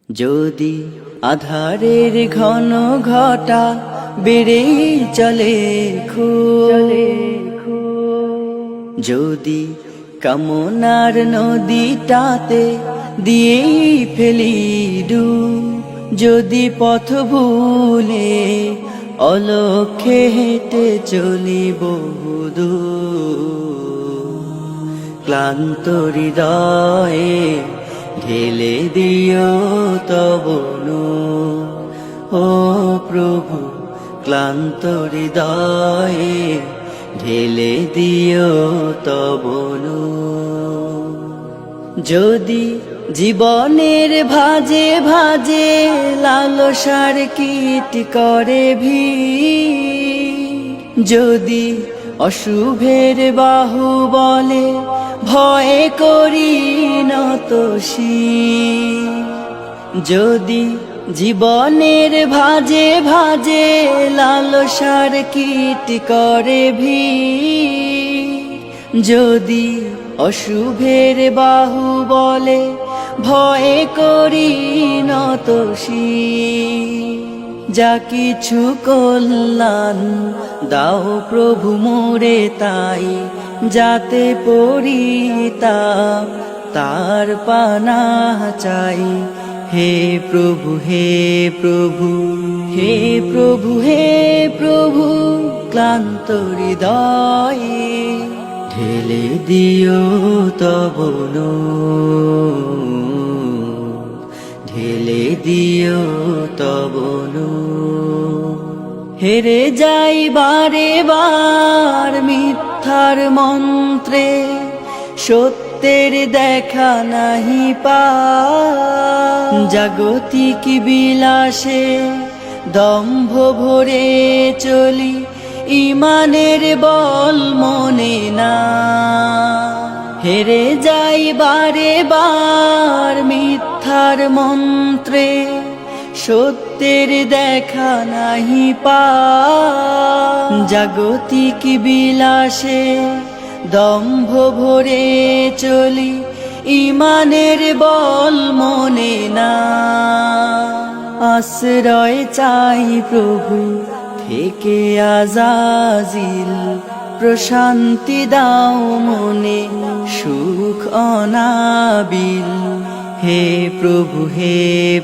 যদি আধারের ঘন ঘটা বেড়ে চলে যদি কামনার নদীটাতে দিয়ে ফেলি ডুব, যদি পথ ভুলে অলক্ষ্যে হেঁটে চলি বহুদূর, ক্লান্ত হৃদয়ে ঢেলে দিও তব নূর। ও প্রভু, ক্লান্ত হৃদয়ে ঢেলে দিও তব নূর। যদি জীবনের ভাজে ভাজে লালসার কীট করে ভিড়, যদি অশুভের বাহু বলে ভয় করি নত শির, যদি জীবনের ভাজে ভাজে লালসার কীট করে ভিড়, যদি অশুভের বাহু বলে ভয় করি নত শির, যা কিছু কল্যাণ দাও প্রভু মোরে তাই, যাতে পরিতাপ তার পানাহ চাই। হে প্রভু, হে প্রভু, হে প্রভু, হে প্রভু, ক্লান্ত হৃদয়ে ঢেলে দিও তব নূর, ঢেলে দিও তব নূর। হেরে যাই বারে বার মিথ্যার মন্ত্রে, সত্যের দেখা নাহি পাই, জাগতিক বিলাসে দম্ভ ভরে চলি, ইমানের বল মনে না। হেরে যাই বারে বার মিথ্যার মন্ত্রে, সত্যের দেখা নাহি পাই, জাগতিক বিলাসে দম্ভ ভরে চলি, ইমানের বল মনে না। আশ্রয় চাই প্রভু থেকে আজাজিল, প্রশান্তি দাও মনে সুখ অনাবিল। হে প্রভু, হে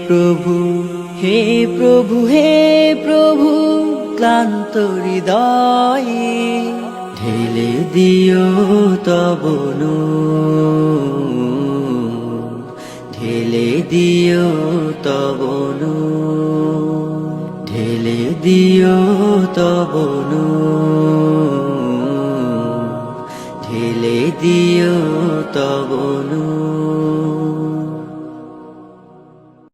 প্রভু, হে প্রভু, হে প্রভু, ক্লান্ত হৃদয়ে ঢেলে দিও তব নূর, ঢেলে দিও তব নূর, ঢেলে দিও তব নূর, ঢেলে দিও তব নূর।